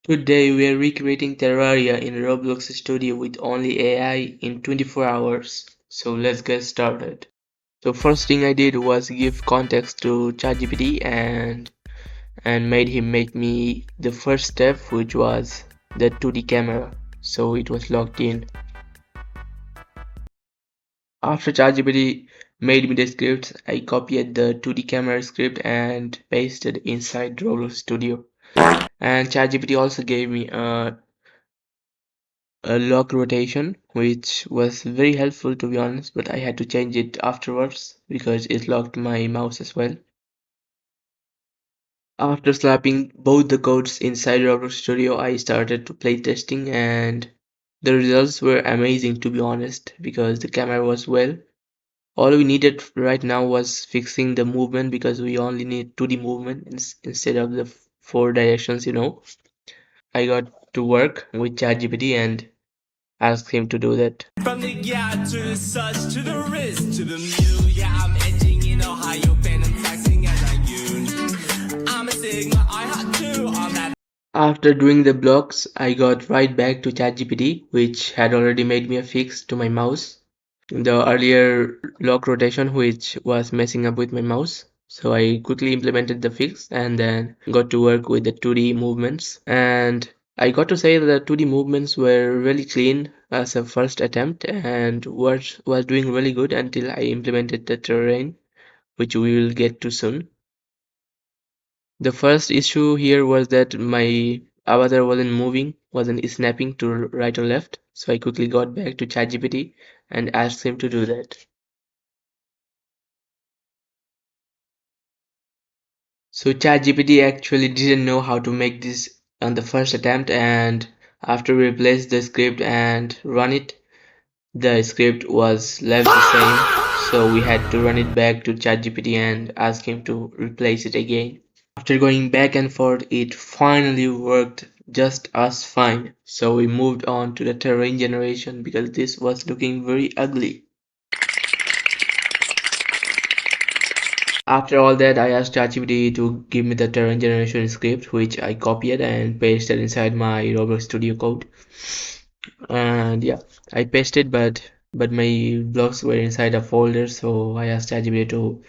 Today we are recreating Terraria in Roblox Studio with only AI in 24 hours. So let's get started. So first thing I did was give context to Chatgpt and made him make me the first step, which was the 2D camera. So it was logged in. After ChatGPT made me the scripts, I copied the 2D camera script and pasted inside Roblox Studio. And ChatGPT also gave me a lock rotation, which was very helpful to be honest, but I had to change it afterwards because it locked my mouse as well. After slapping both the codes inside Roblox Studio, I started to play testing and the results were amazing to be honest because the camera was well. All we needed right now was fixing the movement because we only need 2D movement instead of the four directions. I got to work with ChatGPT and asked him to do that. From the yacht to the such to the wrist to the mule, yeah, I'm edging in Ohio, phantom taxing as I use. I'm a Sigma, I had two on that. After doing the blocks, I got right back to ChatGPT, which had already made me a fix to my mouse. The earlier lock rotation, which was messing up with my mouse. So I quickly implemented the fix and then got to work with the 2D movements. And I got to say that the 2D movements were really clean as a first attempt and was doing really good until I implemented the terrain, which we will get to soon. The first issue here was that my avatar wasn't snapping to right or left, so I quickly got back to ChatGPT and asked him to do that. So ChatGPT actually didn't know how to make this on the first attempt, and after we replaced the script and run it, the script was left the same, so we had to run it back to ChatGPT and ask him to replace it again. After going back and forth, it finally worked just as fine. So we moved on to the terrain generation because this was looking very ugly. After all that, I asked ChatGPT to give me the terrain generation script, which I copied and pasted inside my Roblox Studio code. And yeah, I pasted, but my blocks were inside a folder, so I asked ChatGPT to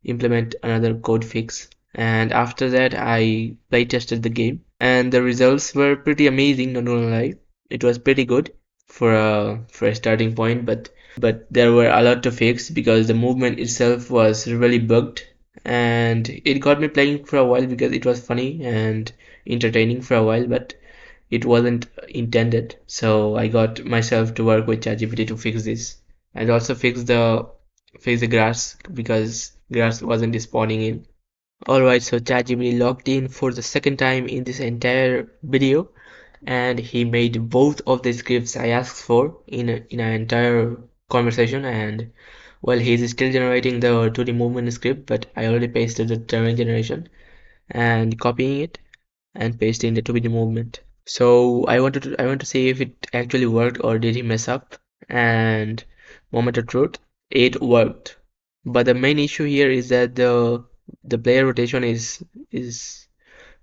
implement another code fix. And after that, I play tested the game, and the results were pretty amazing. Not gonna lie, it was pretty good for a starting point, but there were a lot to fix because the movement itself was really bugged, and it got me playing for a while because it was funny and entertaining for a while, but it wasn't intended. So I got myself to work with ChatGPT to fix this, and also fix the grass because grass wasn't spawning in. Alright, so ChatGPT logged in for the second time in this entire video, and he made both of the scripts I asked for in an entire conversation. And well, he's still generating the 2D movement script, but I already pasted the terrain generation and copying it and pasting the 2D movement. So I want to see if it actually worked or did he mess up. And moment of truth, it worked. But the main issue here is that the player rotation is is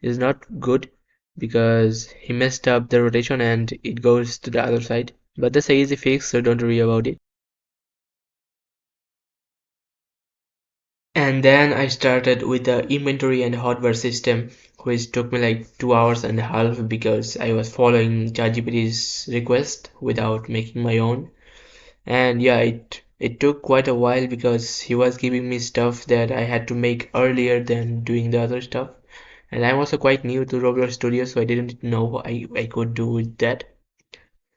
not good because he messed up the rotation and it goes to the other side. But that's an easy fix, so don't worry about it. And then I started with the inventory and hardware system, which took me like 2 hours and a half because I was following ChatGPT's request without making my own. And yeah, it took quite a while because he was giving me stuff that I had to make earlier than doing the other stuff. And I'm also quite new to Roblox Studio, so I didn't know what I could do with that.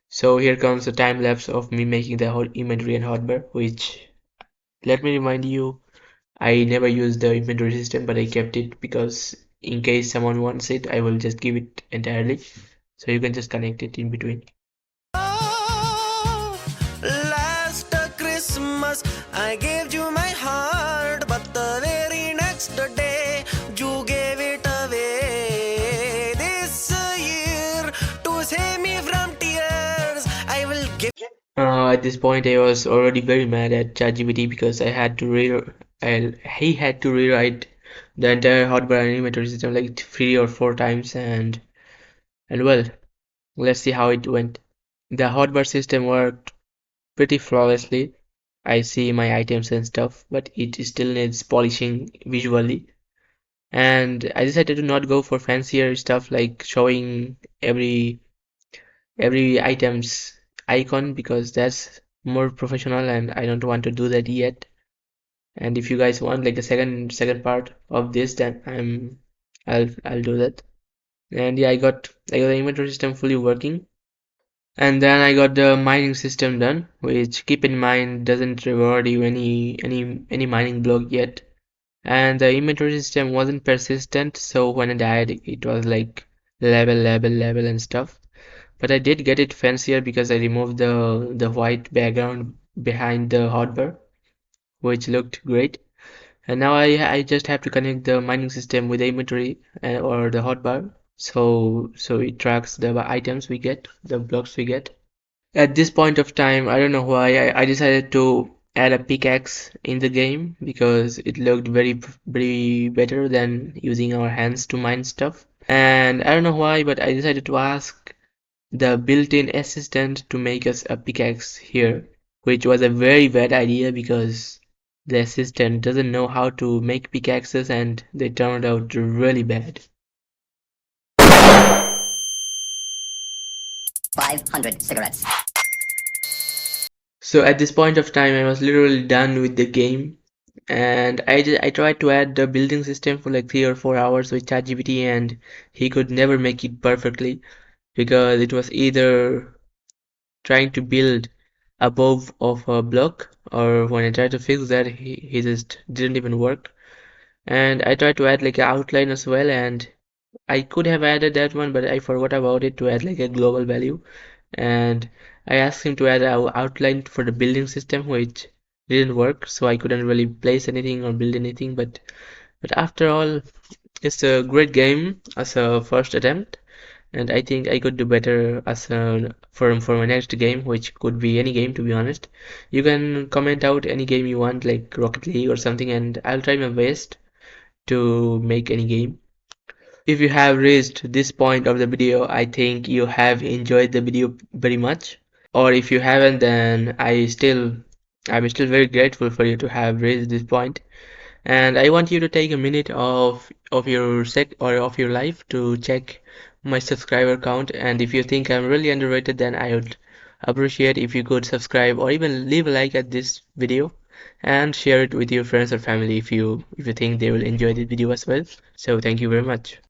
So here comes a time lapse of me making the whole inventory and hardware, which, let me remind you, I never used the inventory system, but I kept it because in case someone wants it, I will just give it entirely. So you can just connect it in between. Oh, last Christmas I gave you my heart, but the very next day you gave it away. This year, to save me from tears, I will give. At this point, I was already very mad at ChatGPT because he had to rewrite the entire hardware and inventory system like 3 or 4 times, and And well, let's see how it went. The hotbar system worked pretty flawlessly. I see my items and stuff, but it still needs polishing visually. And I decided to not go for fancier stuff like showing every item's icon because that's more professional and I don't want to do that yet. And if you guys want like a second part of this, then I'll do that. And yeah, I got the inventory system fully working. And then I got the mining system done, which keep in mind doesn't reward you any mining block yet. And the inventory system wasn't persistent, so when I died, it was like level and stuff. But I did get it fancier because I removed the white background behind the hotbar, which looked great. And now I just have to connect the mining system with the inventory or the hotbar, so it tracks the items we get, the blocks we get. At this point of time, I don't know why I decided to add a pickaxe in the game because it looked very better than using our hands to mine stuff. And I don't know why, but I decided to ask the built-in assistant to make us a pickaxe here, which was a very bad idea because the assistant doesn't know how to make pickaxes and they turned out really bad. 500 cigarettes. So at this point of time, I was literally done with the game, and I tried to add the building system for like 3 or 4 hours with ChatGPT, and he could never make it perfectly because it was either trying to build above of a block, or when I tried to fix that, he just didn't even work. And I tried to add like an outline as well, and I could have added that one, but I forgot about it to add like a global value. And I asked him to add an outline for the building system, which didn't work, so I couldn't really place anything or build anything. But after all, it's a great game as a first attempt, and I think I could do better as a, for my next game, which could be any game to be honest. You can comment out any game you want, like Rocket League or something, and I'll try my best to make any game. If you have reached this point of the video, I think you have enjoyed the video very much. Or if you haven't, then I'm still very grateful for you to have reached this point. And I want you to take a minute of your sec or of your life to check my subscriber count. And if you think I'm really underrated, then I would appreciate if you could subscribe or even leave a like at this video and share it with your friends or family if you think they will enjoy this video as well. So thank you very much.